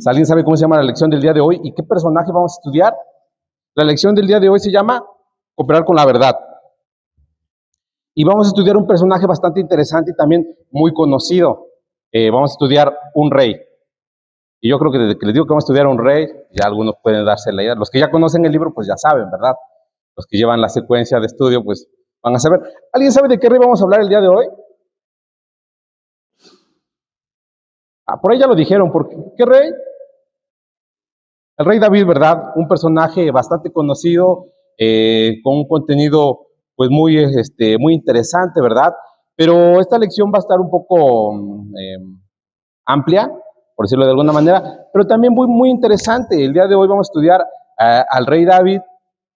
¿Alguien sabe cómo se llama la lección del día de hoy y qué personaje vamos a estudiar? La lección del día de hoy se llama Cooperar con la verdad. Y vamos a estudiar un personaje bastante interesante y también muy conocido. Vamos a estudiar un rey. Y yo creo que desde que les digo que vamos a estudiar un rey, ya algunos pueden darse la idea. Los que ya conocen el libro, pues ya saben, ¿verdad? Los que llevan la secuencia de estudio, pues van a saber. ¿Alguien sabe de qué rey vamos a hablar el día de hoy? Por ahí ya lo dijeron. ¿Qué rey? El rey David, ¿verdad? Un personaje bastante conocido, con un contenido pues muy interesante, ¿verdad? Pero esta lección va a estar un poco amplia, por decirlo de alguna manera, pero también muy interesante. El día de hoy vamos a estudiar al rey David,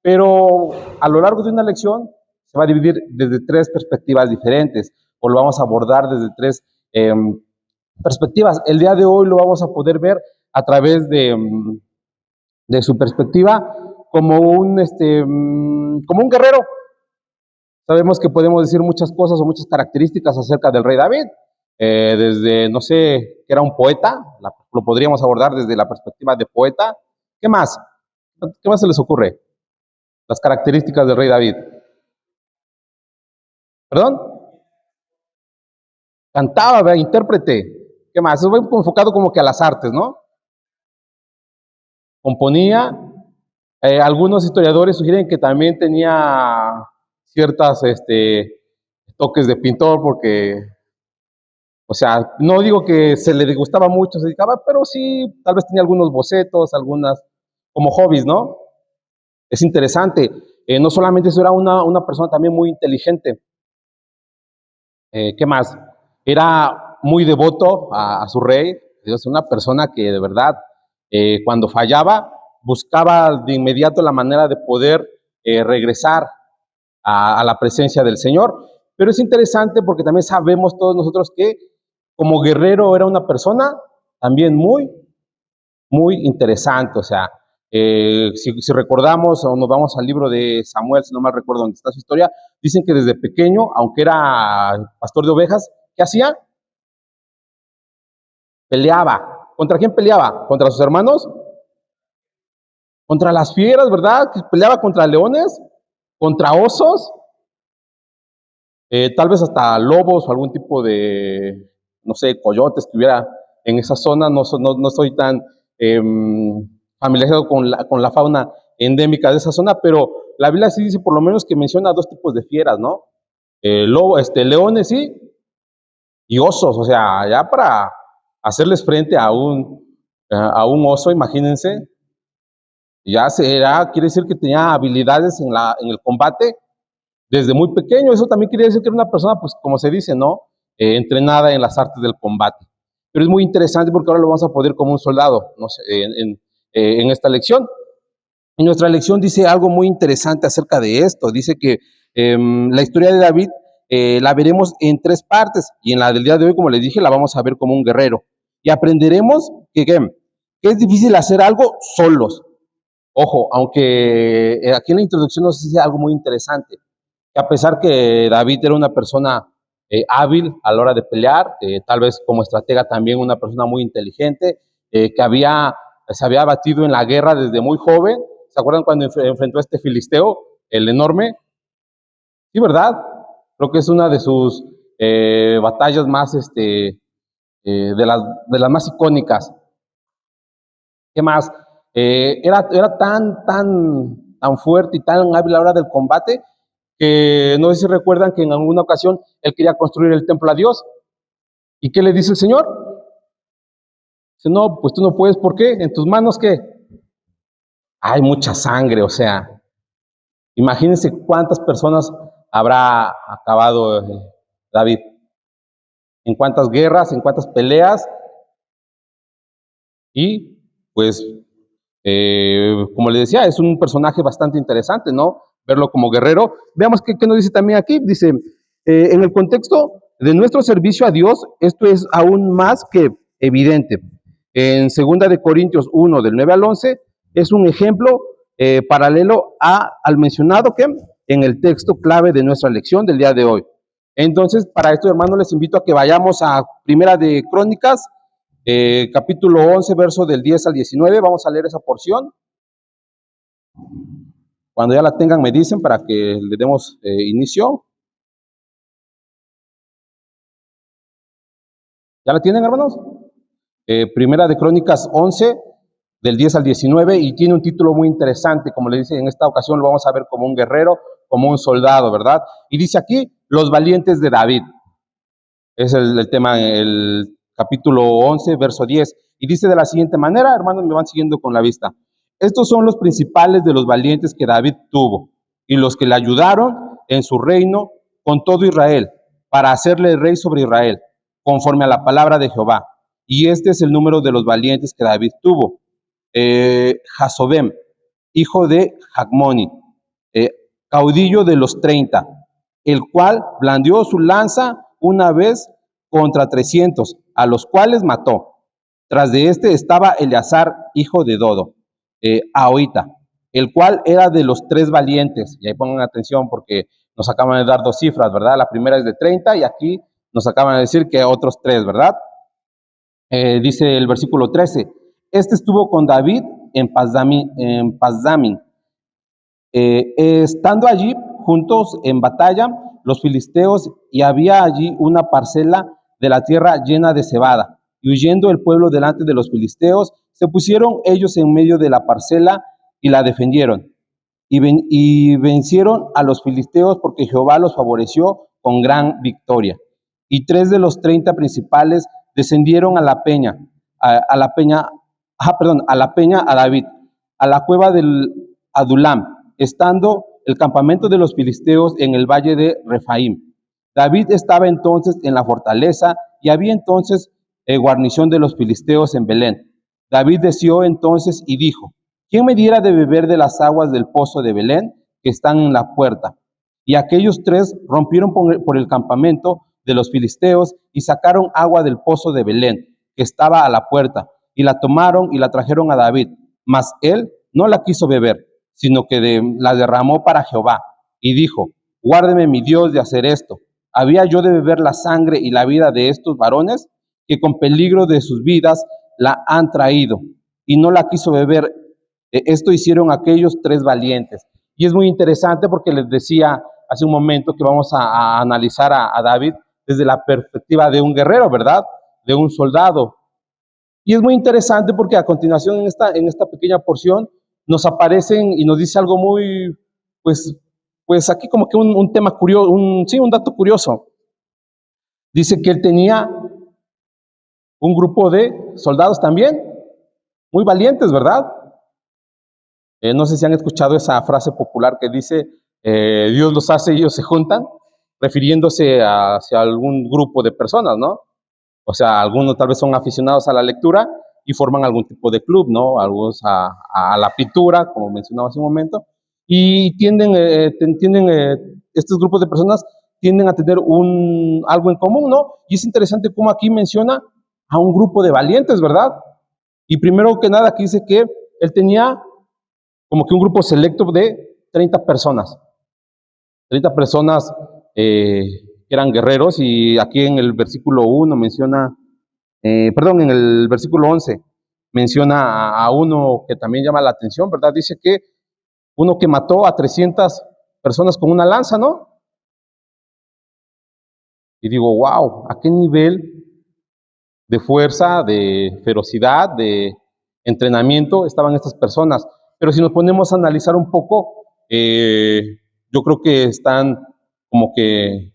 pero a lo largo de una lección se va a dividir desde tres perspectivas diferentes, o lo vamos a abordar desde tres perspectivas. El día de hoy lo vamos a poder ver a través de su perspectiva como un guerrero. Sabemos que podemos decir muchas cosas o muchas características acerca del rey David, desde, no sé, que era un poeta, lo podríamos abordar desde la perspectiva de poeta. ¿Qué más? ¿Qué más se les ocurre? Las características del rey David. ¿Perdón? Cantaba, intérprete. ¿Qué más? Eso va enfocado como que a las artes, ¿no? Componía. Algunos historiadores sugieren que también tenía ciertas toques de pintor, porque, o sea, no digo que se le gustaba mucho, se dedicaba, pero sí, tal vez tenía algunos bocetos, algunas, como hobbies, ¿no? Es interesante. No solamente eso, era una persona también muy inteligente. ¿Qué más? Era muy devoto a su rey. Es una persona que de verdad, cuando fallaba, buscaba de inmediato la manera de poder regresar a la presencia del Señor. Pero es interesante porque también sabemos todos nosotros que como guerrero era una persona también muy interesante. O sea, si recordamos o nos vamos al libro de Samuel, si no mal recuerdo dónde está su historia, dicen que desde pequeño, aunque era pastor de ovejas, ¿qué hacía? Peleaba. ¿Contra quién peleaba? ¿Contra sus hermanos? Contra las fieras, ¿verdad? Peleaba contra leones, contra osos, tal vez hasta lobos o algún tipo de, no sé, coyotes que hubiera en esa zona. No soy tan familiarizado con la fauna endémica de esa zona, pero la Biblia sí dice por lo menos que menciona dos tipos de fieras, ¿no? Leones y osos. O sea, ya para hacerles frente a un oso, imagínense, quiere decir que tenía habilidades en el combate desde muy pequeño. Eso también quiere decir que era una persona, pues como se dice, ¿no? Entrenada en las artes del combate. Pero es muy interesante porque ahora lo vamos a poder como un soldado, no sé, en esta lección. Y nuestra lección dice algo muy interesante acerca de esto. Dice que la historia de David la veremos en tres partes, y en la del día de hoy, como les dije, la vamos a ver como un guerrero. Y aprenderemos que es difícil hacer algo solos. Ojo, aunque aquí en la introducción nos dice algo muy interesante, que a pesar que David era una persona hábil a la hora de pelear, tal vez como estratega también una persona muy inteligente, que se había batido en la guerra desde muy joven. ¿Se acuerdan cuando enfrentó a este filisteo, el enorme? Sí, ¿verdad? Creo que es una de sus batallas más, de las más icónicas. ¿Qué más? Era tan fuerte y tan hábil a la hora del combate, que no sé si recuerdan que en alguna ocasión él quería construir el templo a Dios. ¿Y qué le dice el Señor? Dice, no, pues tú no puedes. ¿Por qué? ¿En tus manos qué? Hay mucha sangre. O sea, imagínense cuántas personas habrá acabado David. En cuántas guerras, en cuántas peleas. Y pues, como les decía, es un personaje bastante interesante, ¿no? Verlo como guerrero. Veamos qué nos dice también aquí. Dice, en el contexto de nuestro servicio a Dios, esto es aún más que evidente. En 2 de Corintios 1, del 9 al 11, es un ejemplo paralelo al mencionado que en el texto clave de nuestra lección del día de hoy. Entonces, para esto, hermanos, les invito a que vayamos a Primera de Crónicas, Capítulo 11, verso del 10 al 19, vamos a leer esa porción. Cuando ya la tengan me dicen para que le demos inicio. ¿Ya la tienen, hermanos? Primera de Crónicas 11, del 10 al 19, y tiene un título muy interesante, como le dice, en esta ocasión lo vamos a ver como un guerrero, como un soldado, ¿verdad? Y dice aquí, los valientes de David. Es el tema en el capítulo 11, verso 10. Y dice de la siguiente manera, hermanos, me van siguiendo con la vista. Estos son los principales de los valientes que David tuvo, y los que le ayudaron en su reino con todo Israel, para hacerle rey sobre Israel, conforme a la palabra de Jehová. Y este es el número de los valientes que David tuvo. Jasobem, hijo de Jacmoni, caudillo de los 30, el cual blandió su lanza una vez contra 300, a los cuales mató. Tras de este estaba Eleazar, hijo de Dodo, Ahoita, el cual era de los 3 valientes. Y ahí pongan atención porque nos acaban de dar 2 cifras, ¿verdad? La primera es de 30 y aquí nos acaban de decir que otros 3, ¿verdad? Dice el versículo 13, este estuvo con David en Pasdamin. Estando allí juntos en batalla los filisteos, y había allí una parcela de la tierra llena de cebada, y huyendo el pueblo delante de los filisteos, se pusieron ellos en medio de la parcela y la defendieron, y vencieron a los filisteos, porque Jehová los favoreció con gran victoria. Y 3 de los 30 principales descendieron a la peña, a la peña a David, a la cueva del Adulam, estando el campamento de los filisteos en el valle de Refaim. David estaba entonces en la fortaleza, y había entonces guarnición de los filisteos en Belén. David deseó entonces y dijo: ¿quién me diera de beber de las aguas del pozo de Belén, que están en la puerta? Y aquellos 3 rompieron por el campamento de los filisteos y sacaron agua del pozo de Belén, que estaba a la puerta, y la tomaron y la trajeron a David. Mas él no la quiso beber, sino que la derramó para Jehová, y dijo: guárdeme mi Dios de hacer esto. ¿Había yo de beber la sangre y la vida de estos varones, que con peligro de sus vidas la han traído? Y no la quiso beber. Esto hicieron aquellos 3 valientes. Y es muy interesante porque les decía hace un momento que vamos a analizar a David desde la perspectiva de un guerrero, ¿verdad? De un soldado. Y es muy interesante porque a continuación en esta pequeña porción nos aparecen y nos dice algo muy, pues aquí como que un tema curioso, un dato curioso. Dice que él tenía un grupo de soldados también, muy valientes, ¿verdad? No sé si han escuchado esa frase popular que dice, Dios los hace y ellos se juntan, refiriéndose hacia algún grupo de personas, ¿no? O sea, algunos tal vez son aficionados a la lectura y forman algún tipo de club, ¿no? Algunos a la pintura, como mencionaba hace un momento, y estos grupos de personas tienden a tener algo en común, ¿no? Y es interesante cómo aquí menciona a un grupo de valientes, ¿verdad? Y primero que nada aquí dice que él tenía como que un grupo selecto de 30 personas. 30 personas eran guerreros, y aquí en el versículo 1 menciona, en el versículo 11 menciona a uno que también llama la atención, ¿verdad? Dice que uno que mató a 300 personas con una lanza, ¿no? Y digo, wow, ¿a qué nivel de fuerza, de ferocidad, de entrenamiento estaban estas personas? Pero si nos ponemos a analizar un poco, yo creo que están como que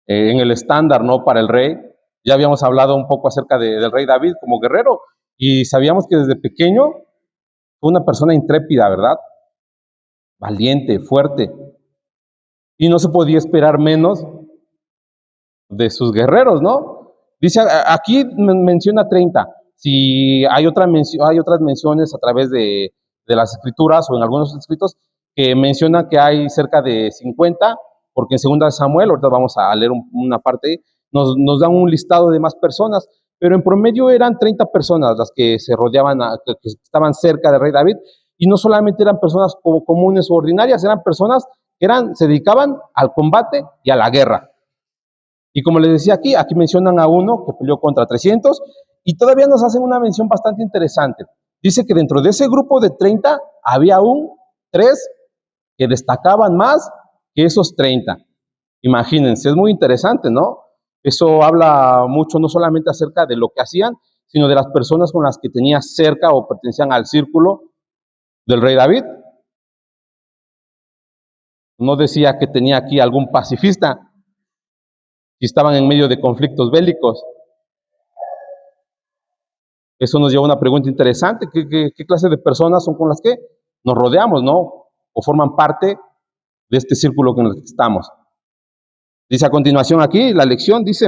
en el estándar, ¿no? Para el rey. Ya habíamos hablado un poco acerca del rey David como guerrero, y sabíamos que desde pequeño fue una persona intrépida, ¿verdad? Valiente, fuerte. Y no se podía esperar menos de sus guerreros, ¿no? Dice, aquí menciona 30. Si hay otras menciones a través de las escrituras o en algunos escritos que menciona que hay cerca de 50, porque en 2 Samuel, ahorita vamos a leer una parte, nos dan un listado de más personas, pero en promedio eran 30 personas las que se rodeaban, que estaban cerca del rey David, y no solamente eran personas comunes o ordinarias, eran personas que se dedicaban al combate y a la guerra. Y como les decía aquí mencionan a uno que peleó contra 300 y todavía nos hacen una mención bastante interesante. Dice que dentro de ese grupo de 30 había aún 3 que destacaban más que esos 30. Imagínense, es muy interesante, ¿no? Eso habla mucho no solamente acerca de lo que hacían, sino de las personas con las que tenía cerca o pertenecían al círculo del rey David. No decía que tenía aquí algún pacifista, si estaban en medio de conflictos bélicos. Eso nos lleva a una pregunta interesante. ¿Qué clase de personas son con las que nos rodeamos, no? O forman parte de este círculo en el que estamos. Dice a continuación aquí, la lección dice,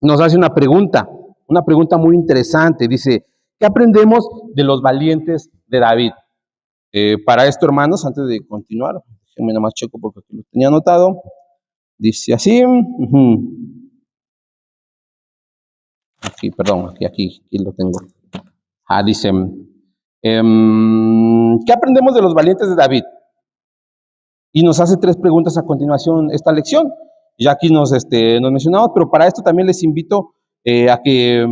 nos hace una pregunta muy interesante. Dice, ¿qué aprendemos de los valientes de David? Para esto, hermanos, antes de continuar, déjenme nomás checo porque aquí lo tenía anotado. Dice así, aquí, perdón, aquí lo tengo. Dice, ¿qué aprendemos de los valientes de David? Y nos hace 3 preguntas a continuación esta lección. Ya aquí nos mencionamos, pero para esto también les invito a que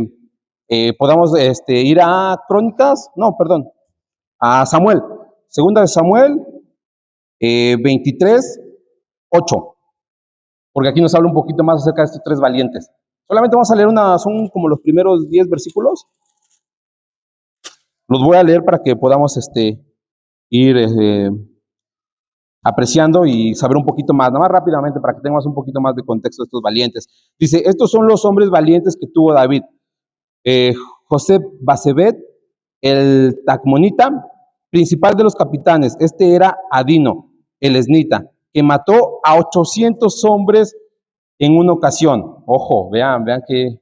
podamos ir a Crónicas, no, perdón, a Samuel. Segunda de Samuel 23, 8. Porque aquí nos habla un poquito más acerca de estos 3 valientes. Solamente vamos a leer son como los primeros 10 versículos. Los voy a leer para que podamos ir apreciando y saber un poquito más, nada más rápidamente para que tengamos un poquito más de contexto de estos valientes. Dice, estos son los hombres valientes que tuvo David. José Basebet, el Tacmonita, principal de los capitanes. Este era Adino, el esnita, que mató a 800 hombres en una ocasión. Ojo, vean qué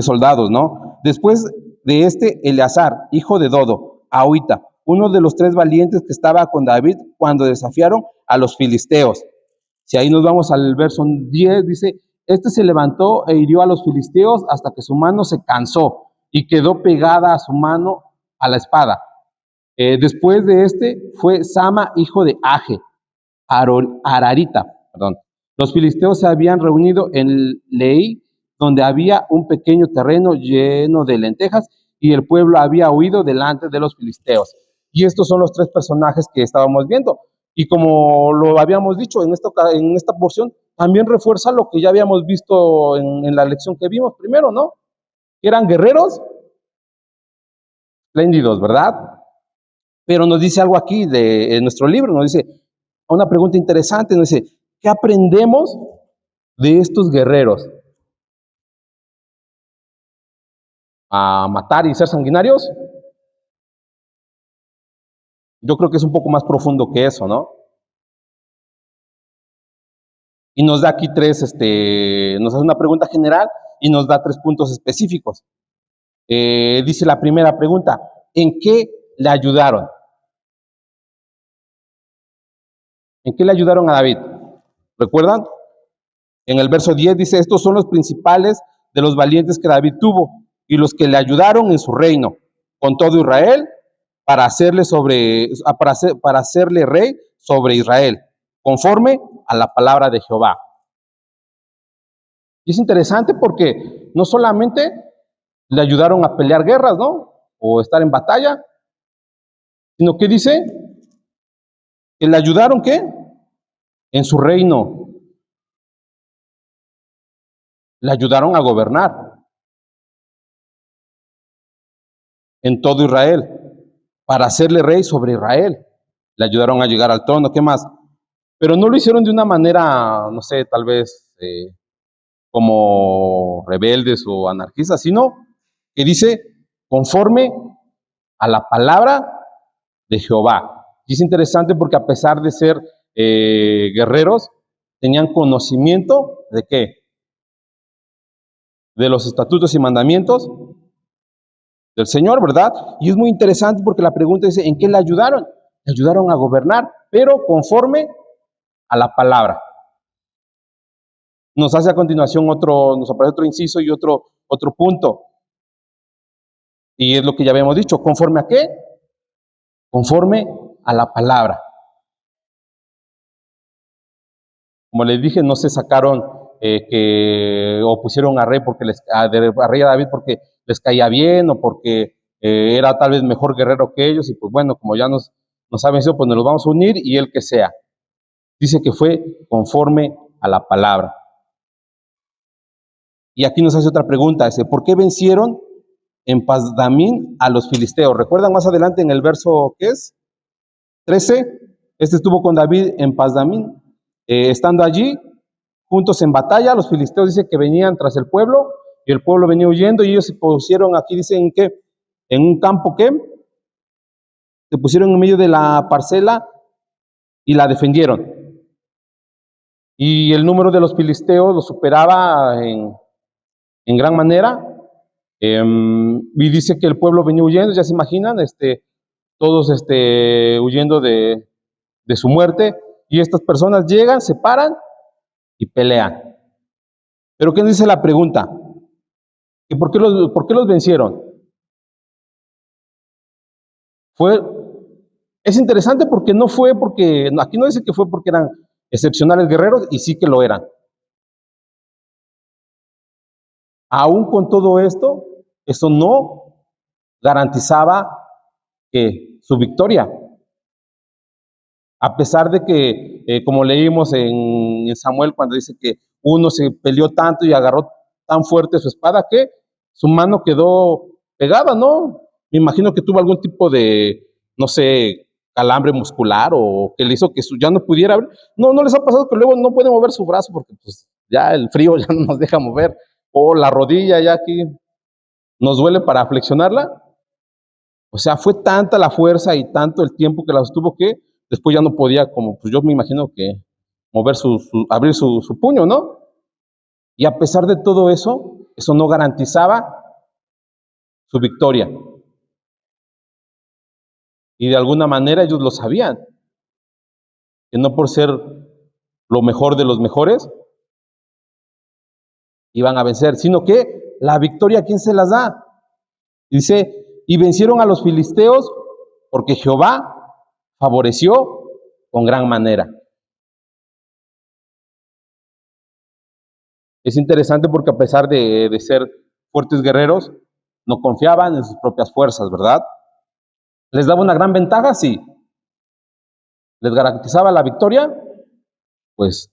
soldados, ¿no? Después de Eleazar, hijo de Dodo, Ahita, uno de los 3 valientes que estaba con David cuando desafiaron a los filisteos. Si ahí nos vamos al verso 10, dice, se levantó e hirió a los filisteos hasta que su mano se cansó y quedó pegada a su mano a la espada. Después de fue Sama, hijo de Age, Ararita, perdón. Los filisteos se habían reunido en Leí, donde había un pequeño terreno lleno de lentejas, y el pueblo había huido delante de los filisteos. Y estos son los 3 personajes que estábamos viendo. Y como lo habíamos dicho en esta porción, también refuerza lo que ya habíamos visto en la lección que vimos primero, ¿no? Eran guerreros espléndidos, ¿verdad? Pero nos dice algo aquí en nuestro libro, nos dice una pregunta interesante, nos dice, ¿qué aprendemos de estos guerreros? ¿A matar y ser sanguinarios? Yo creo que es un poco más profundo que eso, ¿no? Y nos da aquí 3, nos hace una pregunta general y nos da 3 puntos específicos. Dice la primera pregunta, ¿en qué le ayudaron? ¿En qué le ayudaron a David? ¿Recuerdan? En el verso 10 dice, estos son los principales de los valientes que David tuvo y los que le ayudaron en su reino, con todo Israel, para hacerle rey sobre Israel, conforme a la palabra de Jehová. Y es interesante porque no solamente le ayudaron a pelear guerras, ¿no? O estar en batalla, sino que dice que le ayudaron, ¿qué? En su reino. Le ayudaron a gobernar en todo Israel, para hacerle rey sobre Israel. Le ayudaron a llegar al trono, ¿qué más? Pero no lo hicieron de una manera, no sé, tal vez como rebeldes o anarquistas, sino que dice conforme a la palabra de Jehová. Y es interesante porque a pesar de ser guerreros, tenían conocimiento de qué? De los estatutos y mandamientos del Señor, ¿verdad? Y es muy interesante porque la pregunta dice, ¿en qué le ayudaron? Le ayudaron a gobernar, pero conforme a la palabra. Nos hace a continuación nos aparece otro inciso y otro punto. Y es lo que ya habíamos dicho, ¿conforme a qué? Conforme a la palabra. como les dije, no se sacaron o pusieron a rey a rey David porque les caía bien o porque era tal vez mejor guerrero que ellos, y pues bueno, como ya nos ha vencido, pues nos los vamos a unir y el que sea. Dice que fue conforme a la palabra. Y aquí nos hace otra pregunta, dice, ¿por qué vencieron en Pasdamín a los filisteos? ¿Recuerdan más adelante en el verso, ¿qué es? 13, este estuvo con David en Pasdamín, estando allí, juntos en batalla, los filisteos dice que venían tras el pueblo, y el pueblo venía huyendo, y ellos se pusieron aquí, dicen que, en un campo que, se pusieron en medio de la parcela, y la defendieron. Y el número de los filisteos lo superaba en gran manera, y dice que el pueblo venía huyendo, ya se imaginan, todos huyendo de su muerte, y estas personas llegan, se paran y pelean. Pero ¿qué dice la pregunta? ¿Y por qué los vencieron? Es interesante porque no fue porque, aquí no dice que fue porque eran excepcionales guerreros, y sí que lo eran. Aún con todo esto, eso no garantizaba que su victoria. A pesar de que, como leímos en Samuel, cuando dice que uno se peleó tanto y agarró tan fuerte su espada que su mano quedó pegada, ¿no? Me imagino que tuvo algún tipo de, no sé, calambre muscular o que le hizo que ya no pudiera ver. No les ha pasado que luego no puede mover su brazo porque pues ya el frío ya no nos deja mover, o la rodilla ya aquí nos duele para flexionarla. O sea, fue tanta la fuerza y tanto el tiempo que la sostuvo que después ya no podía, como pues yo me imagino que mover abrir su puño, ¿no? Y a pesar de todo eso, eso no garantizaba su victoria. Y de alguna manera ellos lo sabían, que no por ser lo mejor de los mejores iban a vencer, sino que la victoria, ¿a quién se las da? Dice, y vencieron a los filisteos porque Jehová favoreció con gran manera. Es interesante porque a pesar de ser fuertes guerreros, no confiaban en sus propias fuerzas, ¿verdad? ¿Les daba una gran ventaja? Sí. ¿Les garantizaba la victoria? Pues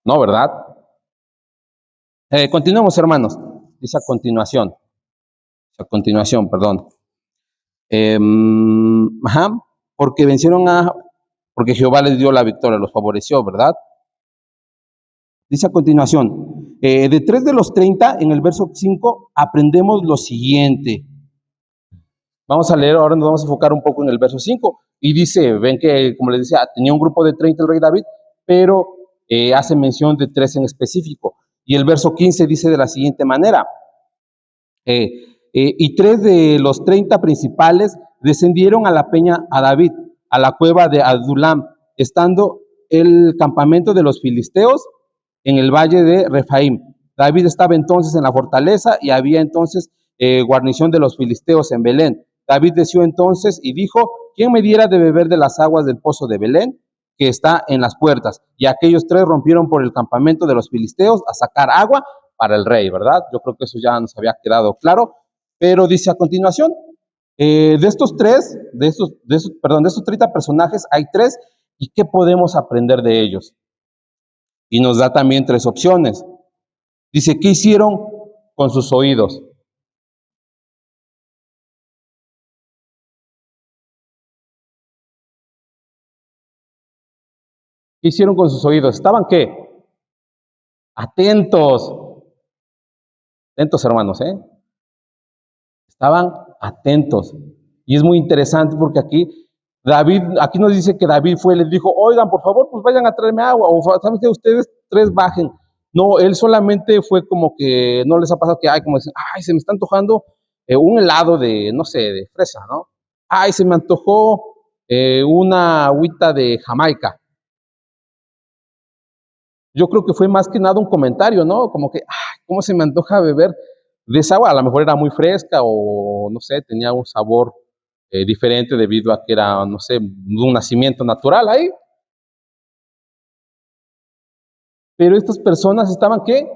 no, ¿verdad? Continuemos, hermanos. Dice a continuación, perdón. Porque Jehová les dio la victoria, los favoreció, ¿verdad? Dice a continuación, de 3 de los 30, en el verso 5, aprendemos lo siguiente. Vamos a leer, ahora nos vamos a enfocar un poco en el verso 5. Y dice, ven que, como les decía, tenía un grupo de 30 el rey David, pero hace mención de 3 en específico. Y el verso 15 dice de la siguiente manera, y 3 de los 30 principales descendieron a la peña a David, a la cueva de Adulam, estando el campamento de los filisteos en el valle de Refaim. David estaba entonces en la fortaleza y había entonces guarnición de los filisteos en Belén. David descendió entonces y dijo, ¿quién me diera de beber de las aguas del pozo de Belén, que está en las puertas? Y aquellos 3 rompieron por el campamento de los filisteos a sacar agua para el rey, ¿verdad? Yo creo que eso ya nos había quedado claro, pero dice a continuación, de estos 30 personajes hay 3, ¿y qué podemos aprender de ellos? Y nos da también 3 opciones. Dice, ¿qué hicieron con sus oídos? ¿Qué hicieron con sus oídos? ¿Estaban qué? Atentos. Atentos, hermanos, ¿eh? Estaban atentos. Y es muy interesante porque aquí nos dice que David les dijo, oigan, por favor, pues vayan a traerme agua, o ¿saben qué? Ustedes 3 bajen. No, él solamente fue como que no les ha pasado que, como dicen, se me está antojando un helado de, no sé, de fresa, ¿no? Se me antojó una agüita de Jamaica. Yo creo que fue más que nada un comentario, ¿no? Como que, ¿cómo se me antoja beber de esa agua? A lo mejor era muy fresca o, no sé, tenía un sabor diferente debido a que era, no sé, un nacimiento natural ahí. Pero estas personas estaban, ¿qué?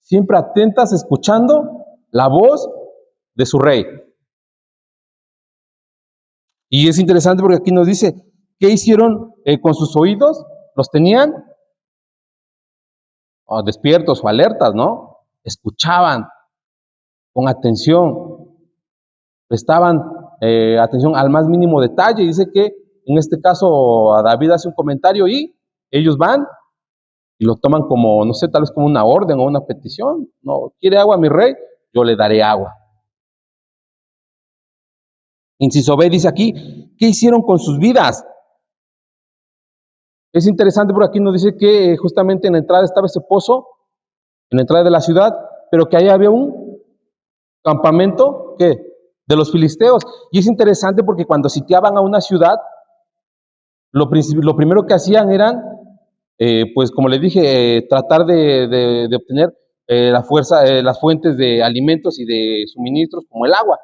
Siempre atentas, escuchando la voz de su rey. Y es interesante porque aquí nos dice, ¿qué hicieron con sus oídos? Los tenían despiertos o alertas, ¿no? Escuchaban con atención, prestaban atención al más mínimo detalle. Dice que en este caso a David hace un comentario y ellos van y lo toman como, no sé, tal vez como una orden o una petición. No, ¿quiere agua mi rey? Yo le daré agua. Inciso B dice aquí, ¿qué hicieron con sus vidas? Es interesante porque aquí nos dice que justamente en la entrada estaba ese pozo, en la entrada de la ciudad, pero que ahí había un campamento ¿qué? De los filisteos. Y es interesante porque cuando sitiaban a una ciudad, lo primero que hacían eran, pues como les dije, tratar de obtener las fuentes de alimentos y de suministros como el agua.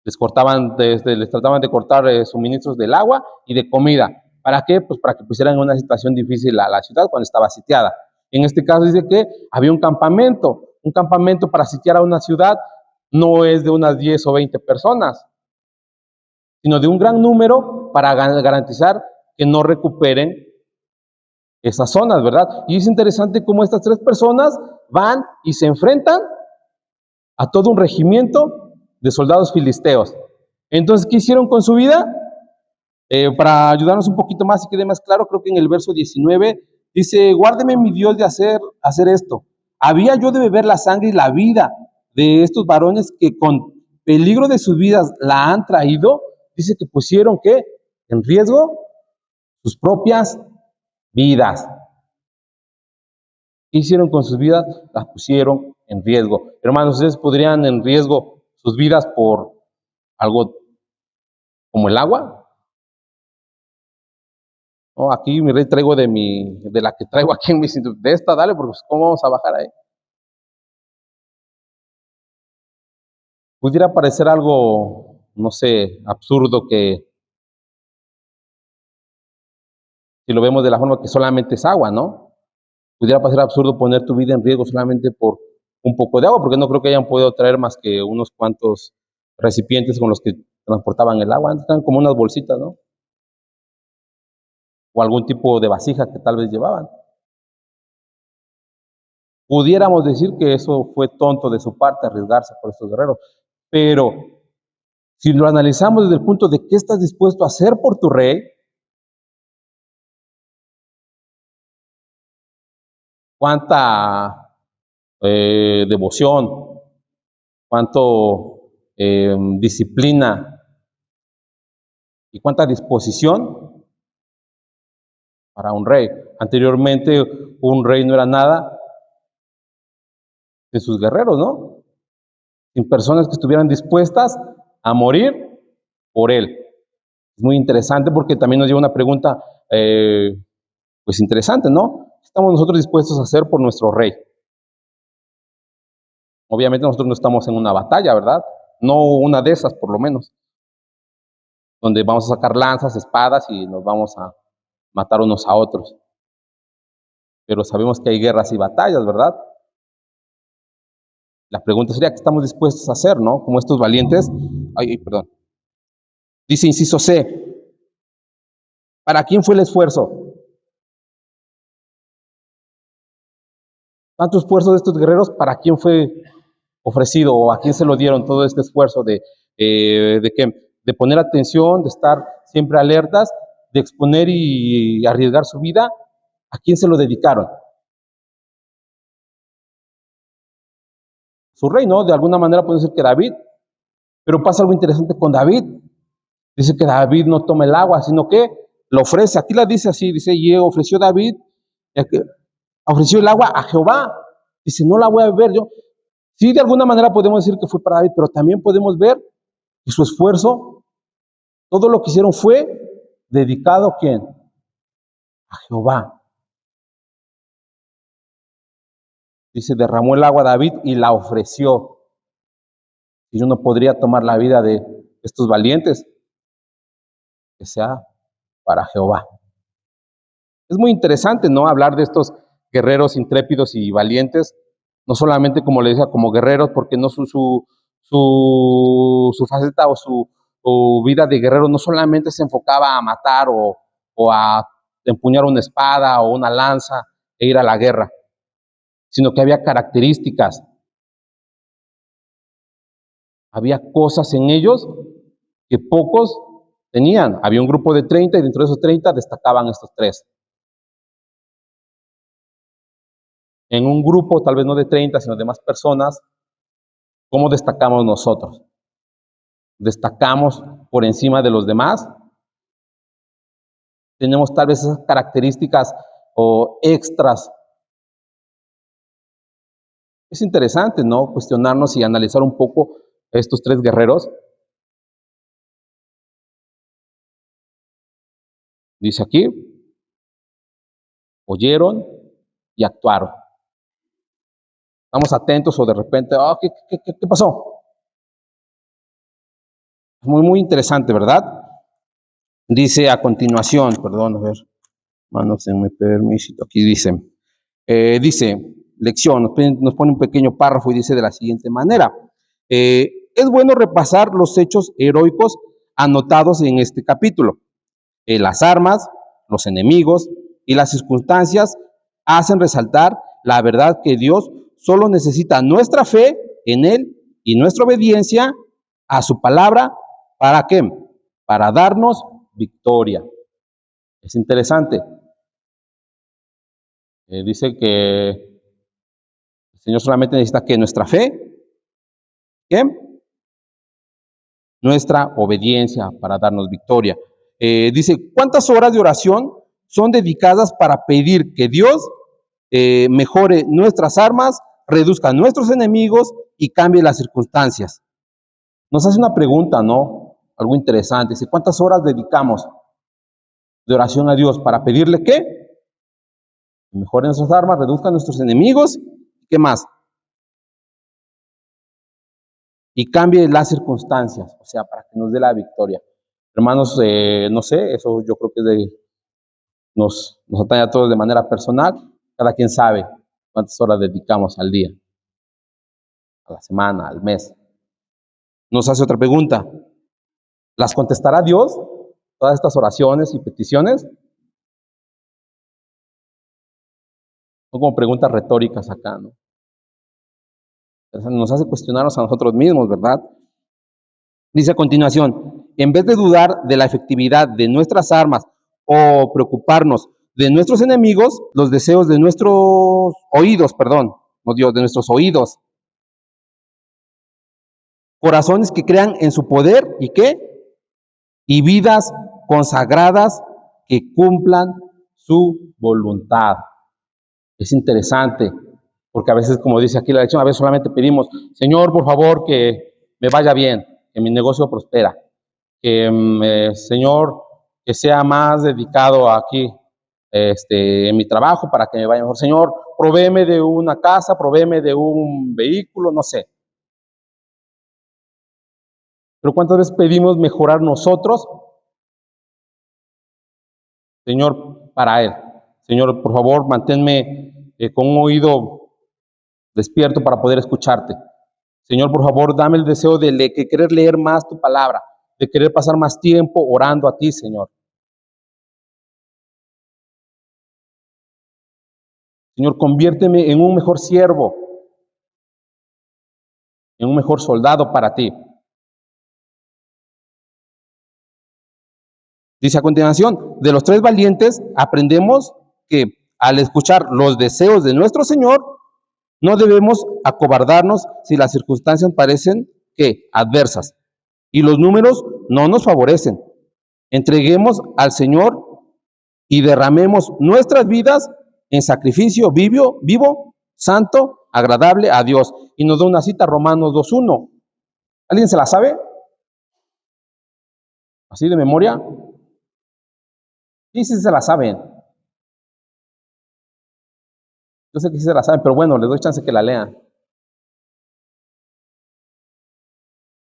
Les trataban de cortar suministros del agua y de comida. ¿Para qué? Pues para que pusieran en una situación difícil a la ciudad cuando estaba sitiada. En este caso dice que había un campamento. Un campamento para sitiar a una ciudad no es de unas 10 o 20 personas, sino de un gran número para garantizar que no recuperen esas zonas, ¿verdad? Y es interesante cómo estas 3 personas van y se enfrentan a todo un regimiento de soldados filisteos. Entonces, ¿qué hicieron con su vida? Para ayudarnos un poquito más y quede más claro, creo que en el verso 19 dice, guárdeme mi Dios de hacer esto. Había yo de beber la sangre y la vida de estos varones que con peligro de sus vidas la han traído. Dice que pusieron, ¿qué? En riesgo sus propias vidas. ¿Qué hicieron con sus vidas? Las pusieron en riesgo. Hermanos, ¿ustedes podrían en riesgo sus vidas por algo como el agua? No, aquí mi rey traigo de la que traigo aquí en mi cinturón. De esta, dale, porque ¿cómo vamos a bajar ahí? Pudiera parecer algo, no sé, absurdo que si lo vemos de la forma que solamente es agua, ¿no? Pudiera parecer absurdo poner tu vida en riesgo solamente por un poco de agua, porque no creo que hayan podido traer más que unos cuantos recipientes con los que transportaban el agua. Eran como unas bolsitas, ¿no? O algún tipo de vasija que tal vez llevaban. Pudiéramos decir que eso fue tonto de su parte arriesgarse por estos guerreros, pero si lo analizamos desde el punto de qué estás dispuesto a hacer por tu rey, cuánta devoción, cuánto disciplina y cuánta disposición para un rey. Anteriormente un rey no era nada sin sus guerreros, ¿no? Sin personas que estuvieran dispuestas a morir por él. Es muy interesante porque también nos lleva una pregunta, pues interesante, ¿no? ¿Qué estamos nosotros dispuestos a hacer por nuestro rey? Obviamente nosotros no estamos en una batalla, ¿verdad? No una de esas, por lo menos, donde vamos a sacar lanzas, espadas y nos vamos a matar unos a otros. Pero sabemos que hay guerras y batallas, ¿verdad? La pregunta sería, ¿qué estamos dispuestos a hacer, no? Como estos valientes. Perdón. Dice inciso C, ¿para quién fue el esfuerzo? Tanto esfuerzo de estos guerreros, ¿para quién fue ofrecido o a quién se lo dieron todo este esfuerzo de poner atención, de estar siempre alertas, de exponer y arriesgar su vida? ¿A quién se lo dedicaron? Su rey, ¿no? De alguna manera puede ser que David, pero pasa algo interesante con David. Dice que David no toma el agua, sino que lo ofrece. Aquí la dice así, dice, y ofreció David, ofreció el agua a Jehová. Dice, no la voy a beber yo. Sí, de alguna manera podemos decir que fue para David, pero también podemos ver que su esfuerzo, todo lo que hicieron fue dedicado ¿a quién? A Jehová. Dice, derramó el agua a David y la ofreció. Y yo no podría tomar la vida de estos valientes, que sea para Jehová. Es muy interesante, ¿no? Hablar de estos guerreros intrépidos y valientes, no solamente como le decía, como guerreros, porque no su faceta o su vida de guerrero no solamente se enfocaba a matar o a empuñar una espada o una lanza e ir a la guerra, sino que había características, había cosas en ellos que pocos tenían. Había un grupo de 30 y dentro de esos 30 destacaban estos 3. En un grupo, tal vez no de 30, sino de más personas, ¿cómo destacamos nosotros? ¿Destacamos por encima de los demás? ¿Tenemos tal vez esas características o extras? Es interesante, ¿no? Cuestionarnos y analizar un poco estos 3 guerreros. Dice aquí, oyeron y actuaron. Estamos atentos o de repente, ¿qué pasó? Muy interesante, ¿verdad? Dice a continuación, perdón, a ver, manos, me permiso, aquí dice, lección, nos pone un pequeño párrafo y dice de la siguiente manera, es bueno repasar los hechos heroicos anotados en este capítulo. Las armas, los enemigos y las circunstancias hacen resaltar la verdad que Dios solo necesita nuestra fe en Él y nuestra obediencia a su palabra. ¿Para qué? Para darnos victoria. Es interesante. Dice que el Señor solamente necesita que nuestra fe, ¿qué? Nuestra obediencia para darnos victoria. Dice, ¿cuántas horas de oración son dedicadas para pedir que Dios mejore nuestras armas, reduzca nuestros enemigos y cambie las circunstancias? Nos hace una pregunta, ¿no? Algo interesante. Dice, ¿cuántas horas dedicamos de oración a Dios para pedirle qué? Mejore nuestras armas, reduzca nuestros enemigos, ¿qué más? Y cambie las circunstancias, o sea, para que nos dé la victoria. Hermanos, no sé, eso yo creo que nos atañe a todos de manera personal. Cada quien sabe cuántas horas dedicamos al día, a la semana, al mes. Nos hace otra pregunta. ¿Las contestará Dios? Todas estas oraciones y peticiones. Son como preguntas retóricas acá, ¿no? Nos hace cuestionarnos a nosotros mismos, ¿verdad? Dice a continuación, en vez de dudar de la efectividad de nuestras armas o preocuparnos de nuestros enemigos, los deseos de nuestros oídos, no Dios, de nuestros oídos, corazones que crean en su poder y qué, y vidas consagradas que cumplan su voluntad. Es interesante, porque a veces, como dice aquí la lección, a veces solamente pedimos, Señor, por favor, que me vaya bien, que mi negocio prospera, que, Señor, que sea más dedicado aquí en mi trabajo para que me vaya mejor. Señor, provéeme de una casa, provéeme de un vehículo, no sé. Pero ¿cuántas veces pedimos mejorar nosotros? Señor, para Él. Señor, por favor, manténme con un oído despierto para poder escucharte. Señor, por favor, dame el deseo de querer leer más tu palabra, de querer pasar más tiempo orando a ti, Señor. Señor, conviérteme en un mejor siervo, en un mejor soldado para ti. Dice a continuación, de los 3 valientes aprendemos que al escuchar los deseos de nuestro Señor, no debemos acobardarnos si las circunstancias parecen que adversas y los números no nos favorecen. Entreguemos al Señor y derramemos nuestras vidas en sacrificio vivo, santo, agradable a Dios. Y nos da una cita, Romanos 2:1. ¿Alguien se la sabe? ¿Así de memoria? Sí se la saben. Yo sé que sí se la saben, pero bueno, les doy chance que la lean.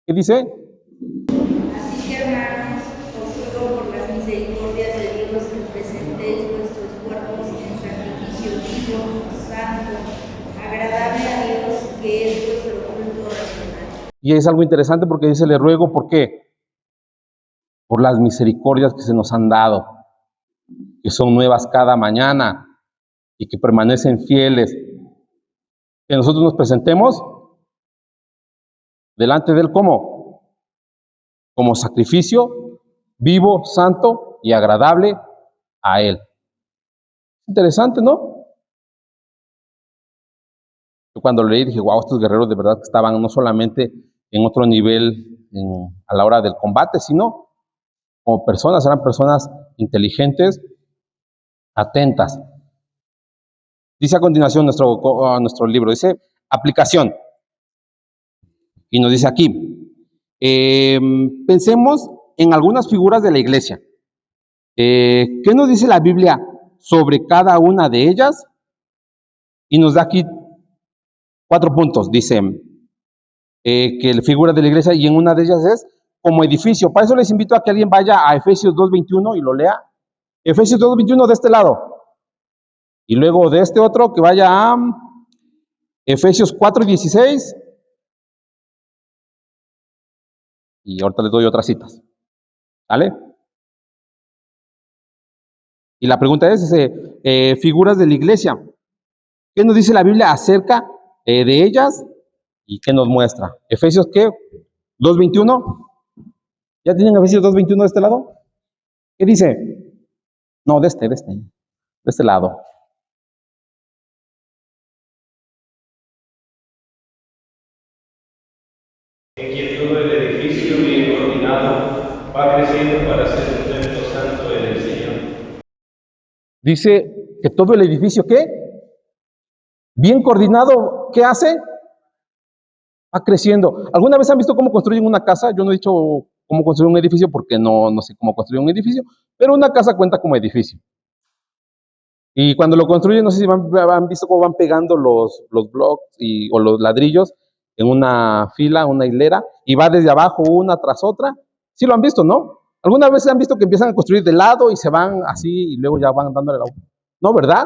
¿Qué dice? Así que, hermanos, os ruego por las misericordias de Dios que presentéis vuestros cuerpos en sacrificio vivo, vivo, santo, agradable a Dios, que es vuestro culto racional. Y es algo interesante porque dice, le ruego, ¿por qué? Por las misericordias que se nos han dado, que son nuevas cada mañana y que permanecen fieles. Que nosotros nos presentemos delante de Él como sacrificio vivo, santo y agradable a Él. Interesante, ¿no? Yo cuando leí dije, wow, estos guerreros de verdad que estaban no solamente en otro nivel a la hora del combate, sino como personas, eran personas inteligentes, atentas. Dice a continuación nuestro libro, dice aplicación. Y nos dice aquí, pensemos en algunas figuras de la iglesia. ¿Qué nos dice la Biblia sobre cada una de ellas? Y nos da aquí 4 puntos. Dice que la figura de la iglesia, y en una de ellas es como edificio. Para eso les invito a que alguien vaya a Efesios 2:21 y lo lea. Efesios 2:21 de este lado. Y luego de este otro que vaya a Efesios 4:16. Y ahorita les doy otras citas. ¿Vale? Y la pregunta es, figuras de la iglesia. ¿Qué nos dice la Biblia acerca de ellas? ¿Y qué nos muestra? Efesios, ¿qué? 2:21. ¿Ya tienen Efesios 2:21 de este lado? ¿Qué dice? No, de este lado. En quien todo el edificio bien coordinado va creciendo para ser un templo santo en el Señor. Dice que todo el edificio, ¿qué? Bien coordinado, ¿qué hace? Va creciendo. ¿Alguna vez han visto cómo construyen una casa? Yo no he dicho cómo construir un edificio porque no sé cómo construir un edificio, pero una casa cuenta como edificio. Y cuando lo construyen, no sé si han visto cómo van pegando los blocks o los ladrillos en una fila, una hilera, y va desde abajo una tras otra. Sí lo han visto, ¿no? ¿Alguna vez han visto que empiezan a construir de lado y se van así y luego ya van dándole la... ¿No, verdad?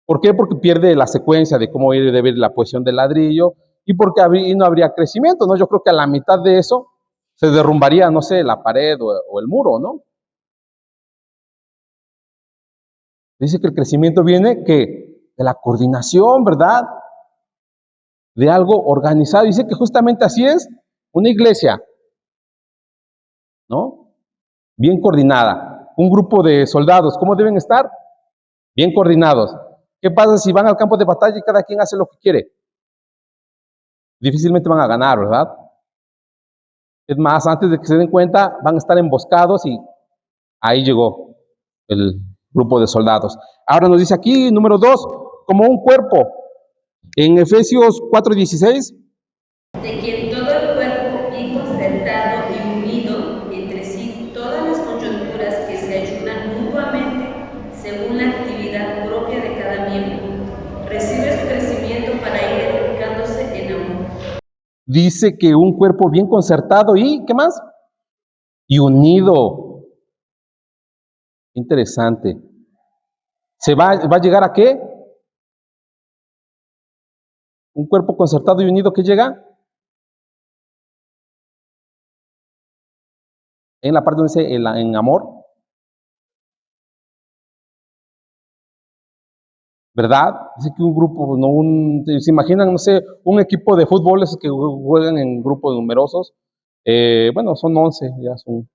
¿Por qué? Porque pierde la secuencia de cómo debe ir la posición del ladrillo y porque no habría crecimiento, ¿no? Yo creo que a la mitad de eso se derrumbaría, no sé, la pared o el muro, ¿no? Dice que el crecimiento viene de la coordinación, ¿verdad? De algo organizado. Dice que justamente así es una iglesia, ¿no? Bien coordinada. Un grupo de soldados, ¿cómo deben estar? Bien coordinados. ¿Qué pasa si van al campo de batalla y cada quien hace lo que quiere? Difícilmente van a ganar, ¿verdad? Es más, antes de que se den cuenta, van a estar emboscados y ahí llegó el grupo de soldados. Ahora nos dice aquí, número 2, como un cuerpo. En Efesios 4:16. De quien todo el cuerpo, bien concertado y unido entre sí, todas las coyunturas que se ayudan mutuamente según la actividad propia de cada miembro, recibe su crecimiento para ir edificándose en amor. Dice que un cuerpo bien concertado y, ¿qué más? Y unido. Interesante. ¿Se va a llegar a qué? Un cuerpo concertado y unido, ¿qué llega? En la parte donde dice en amor. ¿Verdad? Dice que un grupo, no se imaginan, no sé, un equipo de fútbol esos que juegan en grupos numerosos. Bueno, son 11, ya son.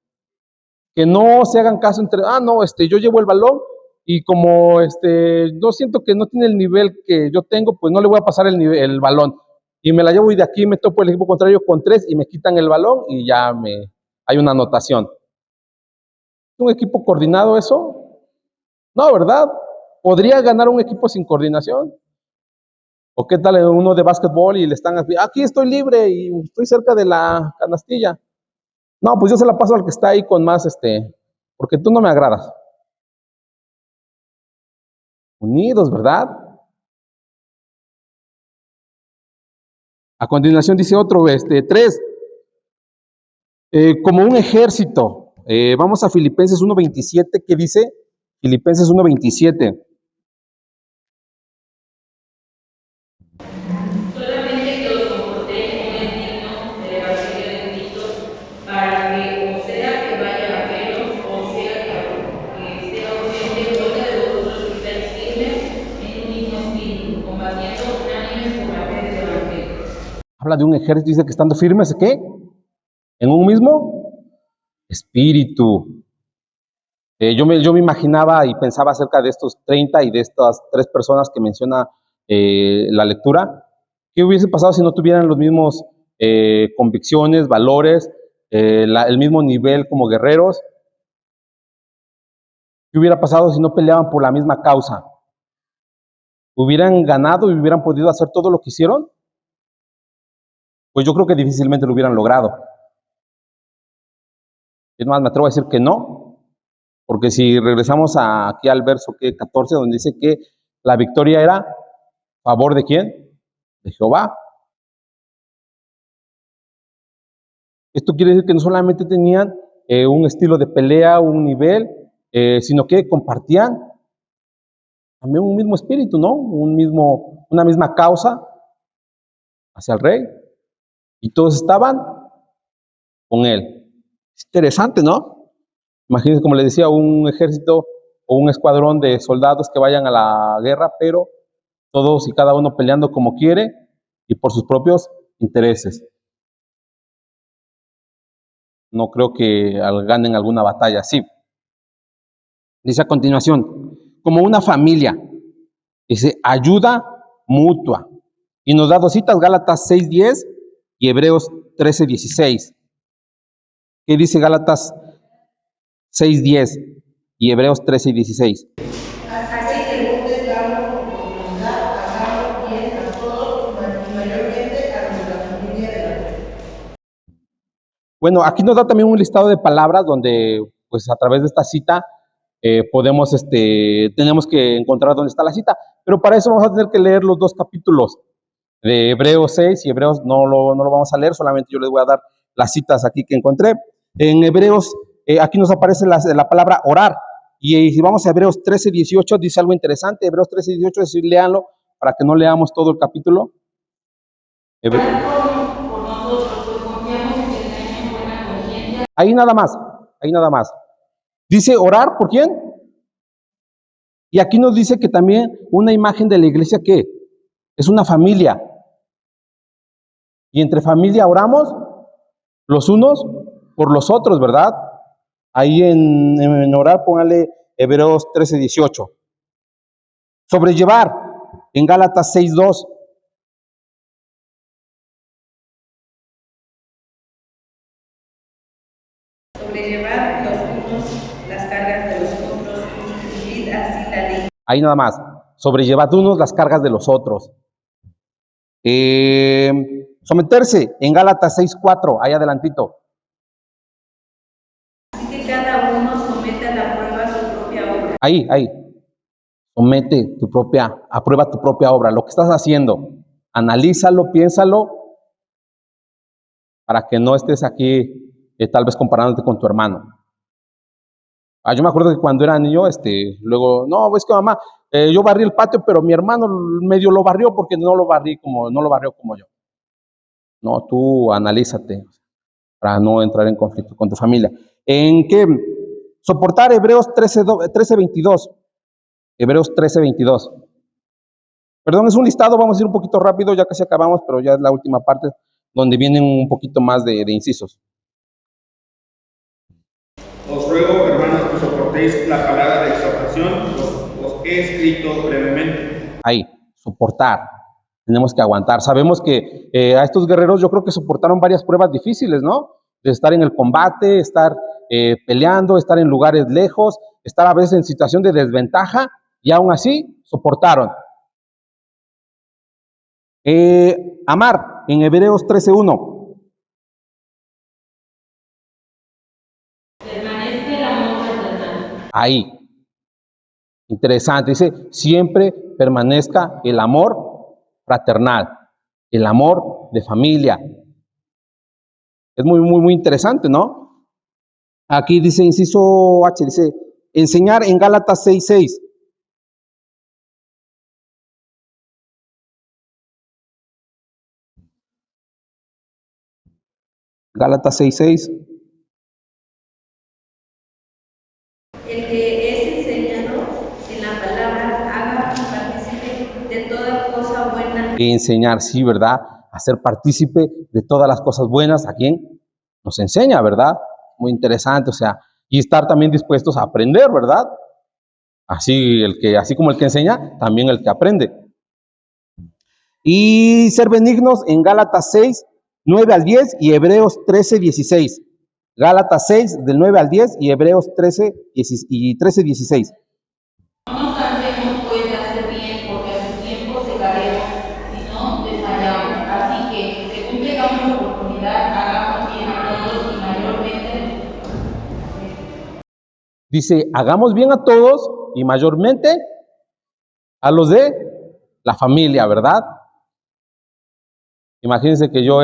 Que no se hagan caso entre, no, yo llevo el balón y como yo siento que no tiene el nivel que yo tengo, pues no le voy a pasar el balón. Y me la llevo y de aquí me topo el equipo contrario con 3 y me quitan el balón y ya hay una anotación. ¿Un equipo coordinado eso? No, ¿verdad? ¿Podría ganar un equipo sin coordinación? ¿O qué tal uno de básquetbol y le están aquí estoy libre y estoy cerca de la canastilla? No, pues yo se la paso al que está ahí con más, porque tú no me agradas. Unidos, ¿verdad? A continuación dice otro, 3, como un ejército. Vamos a Filipenses 1:27, ¿qué dice? Filipenses 1:27. habla de un ejército, dice que estando firmes, ¿qué? En un mismo espíritu. Yo me imaginaba y pensaba acerca de estos 30 y de estas 3 personas que menciona la lectura. ¿Qué hubiese pasado si no tuvieran los mismos convicciones, valores, el mismo nivel como guerreros? ¿Qué hubiera pasado si no peleaban por la misma causa? ¿Hubieran ganado y hubieran podido hacer todo lo que hicieron? Pues yo creo que difícilmente lo hubieran logrado. Es más, me atrevo a decir que no, porque si regresamos aquí al verso 14, donde dice que la victoria era a favor de ¿quién? De Jehová. Esto quiere decir que no solamente tenían un estilo de pelea, un nivel, sino que compartían también un mismo espíritu, ¿no? Una misma causa hacia el rey. Y todos estaban con él. Es interesante, ¿no? Imagínense, como les decía, un ejército o un escuadrón de soldados que vayan a la guerra, pero todos y cada uno peleando como quiere y por sus propios intereses. No creo que ganen alguna batalla así. Dice a continuación, como una familia, dice ayuda mutua. Y nos da 2 citas, Gálatas 6:10 y Hebreos 13:16. ¿Qué dice Gálatas 6:10 y Hebreos 13:16? Así que busques darnos oportunidad, hacerlo bien a todos y mayormente a los de la familia de la fe. Bueno, aquí nos da también un listado de palabras donde, pues a través de esta cita, tenemos que encontrar dónde está la cita. Pero para eso vamos a tener que leer los 2 capítulos de Hebreos 6 y Hebreos no lo vamos a leer, solamente yo les voy a dar las citas aquí que encontré. En Hebreos, aquí nos aparece la palabra orar. Y si vamos a Hebreos 13:18, dice algo interesante. Hebreos 13:18, es decir, léanlo para que no leamos todo el capítulo. Ahí nada más, ahí nada más. Dice orar, ¿por quién? Y aquí nos dice que también una imagen de la iglesia, ¿qué? Es una familia. Y entre familia oramos los unos por los otros, ¿verdad? Ahí en orar, póngale Hebreos 13:18. Sobrellevar, en Gálatas 6:2. Sobrellevar los unos las cargas de los otros y cumplid así la ley. Ahí nada más. Sobrellevad unos las cargas de los otros. Someterse, en Gálatas 6:4, ahí adelantito. Así que cada uno someta a la prueba su propia obra. Ahí. Somete aprueba tu propia obra, lo que estás haciendo. Analízalo, piénsalo, para que no estés aquí tal vez comparándote con tu hermano. Yo me acuerdo que cuando era niño, luego, no, es que mamá, yo barrí el patio, pero mi hermano medio lo barrió porque no lo barrió como yo. No, tú analízate para no entrar en conflicto con tu familia. ¿En qué? Soportar Hebreos 13:22. Hebreos 13:22. Perdón, es un listado, vamos a ir un poquito rápido, ya casi acabamos, pero ya es la última parte donde vienen un poquito más de incisos. Os ruego, hermanos, que soportéis la palabra de exhortación, os he escrito brevemente. Ahí, soportar. Tenemos que aguantar. Sabemos que a estos guerreros yo creo que soportaron varias pruebas difíciles, ¿no? De estar en el combate, estar peleando, estar en lugares lejos, estar a veces en situación de desventaja y aún así soportaron. Amar, en Hebreos 13:1. Ahí. Interesante. Dice, siempre permanezca el amor fraternal, el amor de familia. Es muy interesante, ¿no? Aquí dice, inciso H, dice, enseñar en Gálatas 6:6. Gálatas 6:6. El que es enseñado en la palabra haga y participe de toda cosa buena. Enseñar, sí, ¿verdad? a ser partícipe de todas las cosas buenas a quien nos enseña, ¿verdad? Muy interesante, o sea, y estar también dispuestos a aprender, ¿verdad? Así como el que enseña, también el que aprende. Y ser benignos en Gálatas 6, 9 al 10 y Hebreos 13, 16. Gálatas 6, del 9 al 10 y Hebreos 13, 16. No nos cansemos pues de hacer bien, porque a su tiempo segaremos, si no desmayamos. Así que, según tengamos oportunidad, hagamos bien a todos y mayormente. Dice, hagamos bien a todos y mayormente a los de la familia, ¿verdad? Imagínense que yo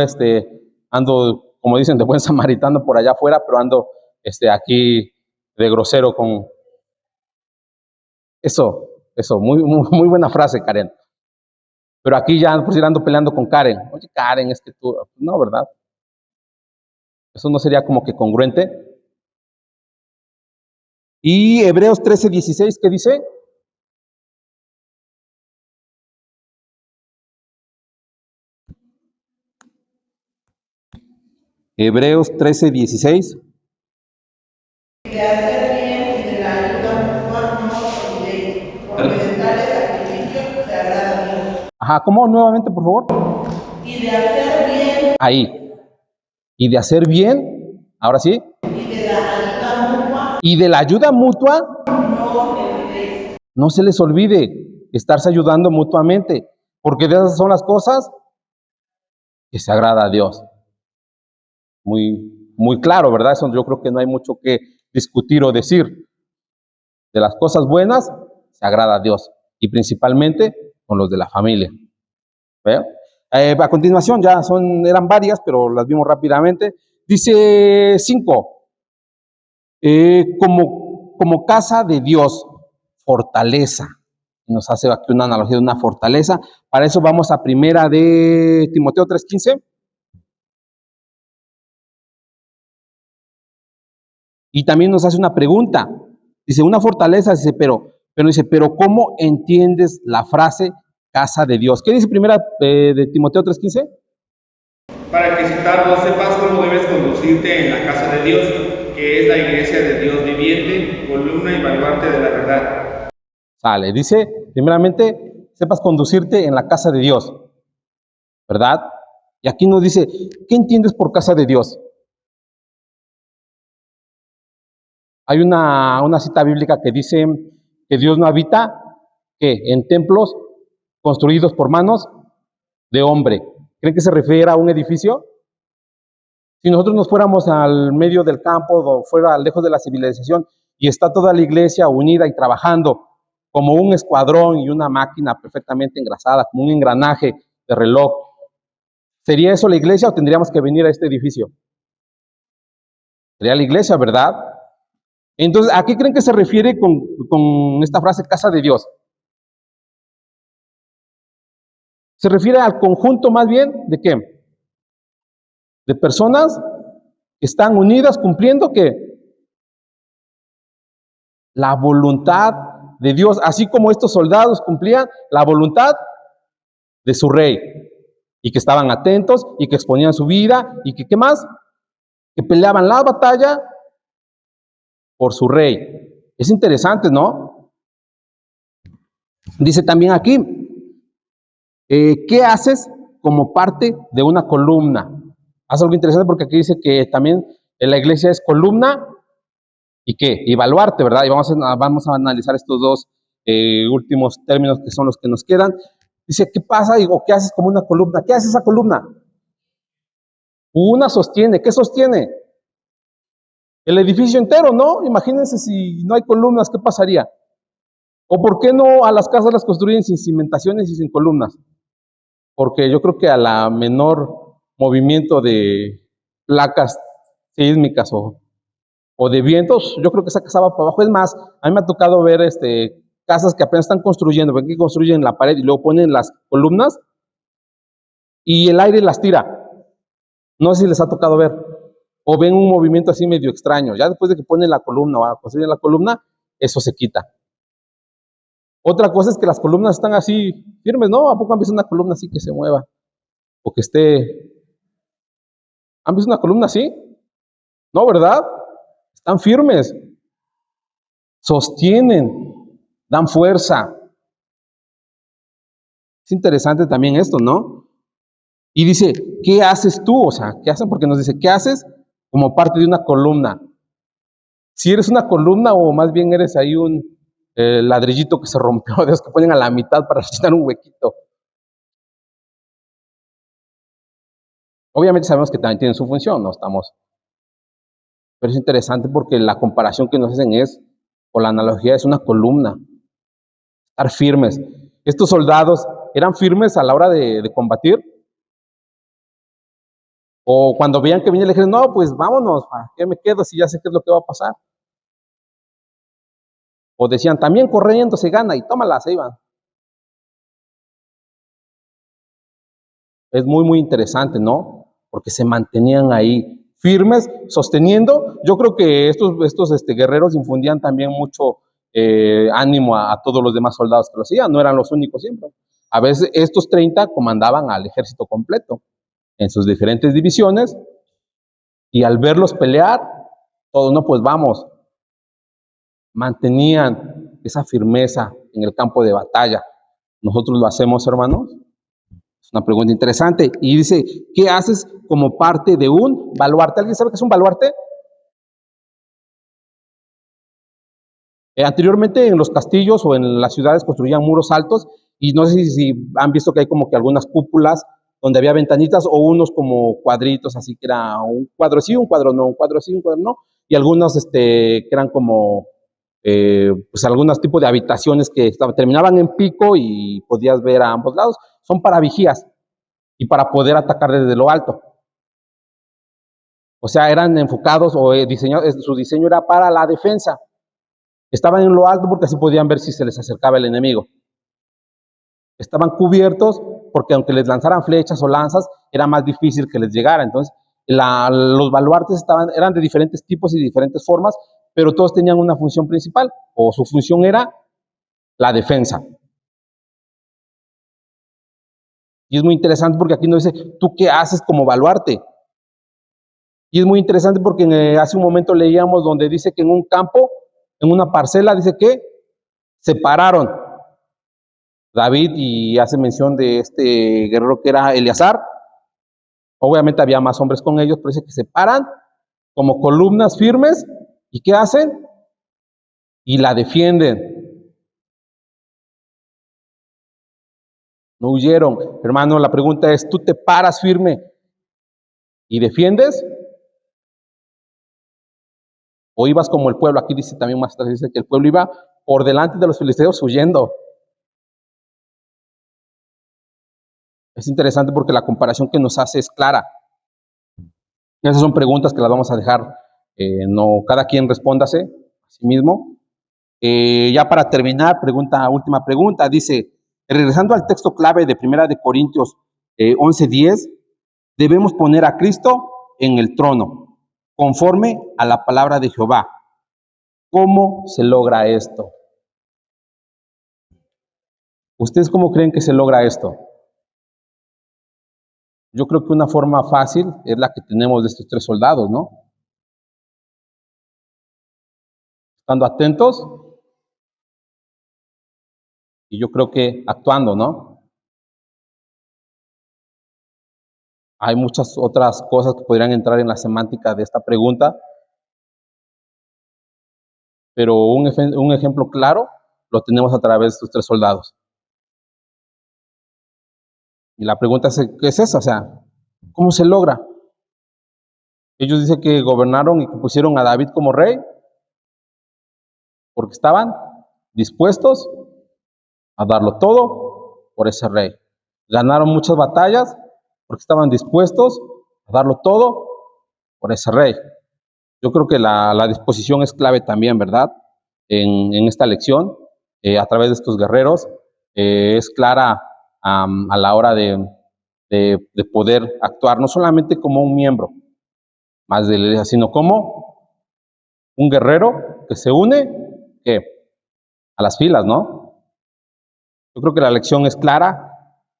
ando, como dicen, de buen samaritano por allá afuera, pero ando aquí de grosero con eso, muy buena frase, Karen. Pero aquí ya pues ando peleando con Karen. Oye, Karen, es que tú, no, ¿verdad? Eso no sería como que congruente. Y Hebreos 13, 16, ¿qué dice? Hebreos 13, 16. De hacer bien y de la ayuda mutua no os olvidéis, porque de tales sacrificios se agrada a Dios. Ajá, ¿cómo? Nuevamente, por favor. Y de hacer bien. Ahí. Y de hacer bien, ahora sí. Y de la ayuda mutua. Y de la ayuda mutua. No os olvidéis. No se les olvide estarse ayudando mutuamente, porque de esas son las cosas que se agrada a Dios. Muy claro, ¿verdad? Eso yo creo que no hay mucho que discutir o decir. De las cosas buenas se agrada a Dios, y principalmente con los de la familia. ¿Ve? A continuación, eran varias, pero las vimos rápidamente. Dice 5, como casa de Dios, fortaleza. Nos hace aquí una analogía de una fortaleza. Para eso vamos a primera de Timoteo 3:15. Y también nos hace una pregunta. Dice, una fortaleza, dice, pero ¿cómo entiendes la frase casa de Dios? ¿Qué dice primera de Timoteo 3:15? Para que citarlo, sepas cómo debes conducirte en la casa de Dios, que es la iglesia de Dios viviente, columna y baluarte de la verdad. Sale, dice, primeramente, sepas conducirte en la casa de Dios, ¿verdad? Y aquí nos dice, ¿qué entiendes por casa de Dios? Hay una cita bíblica que dice que Dios no habita en templos construidos por manos de hombre. ¿Creen que se refiere a un edificio? Si nosotros nos fuéramos al medio del campo o fuera lejos de la civilización y está toda la iglesia unida y trabajando como un escuadrón y una máquina perfectamente engrasada, como un engranaje de reloj, ¿sería eso la iglesia o tendríamos que venir a este edificio? Sería la iglesia, ¿verdad? Entonces, ¿a qué creen que se refiere con esta frase casa de Dios? Se refiere al conjunto más bien de ¿qué? De personas que están unidas cumpliendo ¿qué? La voluntad de Dios, así como estos soldados cumplían la voluntad de su rey y que estaban atentos y que exponían su vida y que ¿qué más? Que peleaban la batalla por su rey. Es interesante, ¿no? Dice también aquí, ¿qué haces como parte de una columna? Hace algo interesante porque aquí dice que también en la iglesia es columna y ¿qué? Y baluarte, ¿verdad? Y vamos a analizar estos dos últimos términos que son los que nos quedan. Dice, ¿qué pasa? O ¿qué haces como una columna? ¿Qué hace esa columna? Una sostiene. ¿Qué sostiene? El edificio entero, ¿no? Imagínense si no hay columnas, ¿qué pasaría? ¿O por qué no a las casas las construyen sin cimentaciones y sin columnas? Porque yo creo que a la menor movimiento de placas sísmicas o de vientos, yo creo que esa casa va para abajo. Es más, a mí me ha tocado ver casas que apenas están construyendo, ven que construyen la pared y luego ponen las columnas y el aire las tira. No sé si les ha tocado ver. O ven un movimiento así medio extraño. Ya después de que ponen la columna o construyen la columna, eso se quita. Otra cosa es que las columnas están así firmes, ¿no? ¿A poco han visto una columna así que se mueva? o que esté... ¿Han visto una columna así? No, ¿verdad? Están firmes, sostienen, dan fuerza. Es interesante también esto, ¿no? Y dice, ¿qué haces tú? O sea, ¿qué hacen? Porque nos dice, ¿qué haces como parte de una columna? Si eres una columna o más bien eres ahí un ladrillito que se rompió, de los que ponen a la mitad para rellenar un huequito. Obviamente sabemos que también tienen su función, no estamos... Pero es interesante porque la comparación que nos hacen es, o la analogía es una columna. Estar firmes. Estos soldados eran firmes a la hora de combatir. O cuando veían que venía el ejército, no, pues vámonos, ¿para qué me quedo si ya sé qué es lo que va a pasar? O decían, también corriendo se gana y tómala, se iban. Es muy interesante, ¿no? Porque se mantenían ahí firmes, sosteniendo. Yo creo que estos guerreros infundían también mucho ánimo a todos los demás soldados que lo hacían. No eran los únicos siempre. A veces estos 30 comandaban al ejército completo en sus diferentes divisiones y al verlos pelear, todos, no, pues vamos, mantenían esa firmeza en el campo de batalla. ¿Nosotros lo hacemos, hermanos? Es una pregunta interesante. Y dice, ¿qué haces como parte de un baluarte? ¿Alguien sabe qué es un baluarte? Anteriormente en los castillos o en las ciudades construían muros altos y no sé si han visto que hay como que algunas cúpulas donde había ventanitas o unos como cuadritos, así que era un cuadro sí, un cuadro no, un cuadro sí, un cuadro no, y algunos que eran como pues algunos tipos de habitaciones que terminaban en pico y podías ver a ambos lados. Son para vigías y para poder atacar desde lo alto. O sea, eran enfocados o su diseño era para la defensa. Estaban en lo alto porque así podían ver si se les acercaba el enemigo. Estaban cubiertos porque aunque les lanzaran flechas o lanzas, era más difícil que les llegara. Entonces, los baluartes eran de diferentes tipos y diferentes formas, pero todos tenían una función principal, o su función era la defensa. Y es muy interesante porque aquí nos dice, ¿tú qué haces como baluarte? Y es muy interesante porque hace un momento leíamos donde dice que en un campo, en una parcela, dice que separaron David y hace mención de este guerrero que era Eleazar. Obviamente había más hombres con ellos, pero dice que se paran como columnas firmes. ¿Y qué hacen? Y la defienden. No huyeron. Hermano, la pregunta es, ¿tú te paras firme y defiendes? ¿O ibas como el pueblo? Aquí dice también más atrás, dice que el pueblo iba por delante de los filisteos huyendo. Es interesante porque la comparación que nos hace es clara. Esas son preguntas que las vamos a dejar, no cada quien respóndase a sí mismo. Ya para terminar, última pregunta, dice, regresando al texto clave de 1 Corintios 11:10, debemos poner a Cristo en el trono, conforme a la palabra de Jehová. ¿Cómo se logra esto? ¿Ustedes cómo creen que se logra esto? Yo creo que una forma fácil es la que tenemos de estos 3 soldados, ¿no? Estando atentos y yo creo que actuando, ¿no? Hay muchas otras cosas que podrían entrar en la semántica de esta pregunta, pero un ejemplo claro lo tenemos a través de estos 3 soldados. Y la pregunta es, ¿qué es esa? O sea, ¿cómo se logra? Ellos dicen que gobernaron y que pusieron a David como rey porque estaban dispuestos a darlo todo por ese rey. Ganaron muchas batallas porque estaban dispuestos a darlo todo por ese rey. Yo creo que la disposición es clave también, ¿verdad? En esta lección, a través de estos guerreros, es clara a la hora de poder actuar, no solamente como un miembro más de la iglesia, sino como un guerrero que se une a las filas, ¿no? Yo creo que la lección es clara,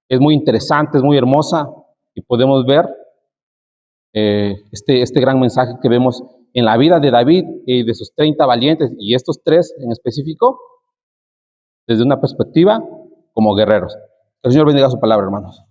es muy interesante, es muy hermosa, y podemos ver este gran mensaje que vemos en la vida de David y de sus 30 valientes, y estos 3 en específico, desde una perspectiva como guerreros. Que el Señor bendiga su palabra, hermanos.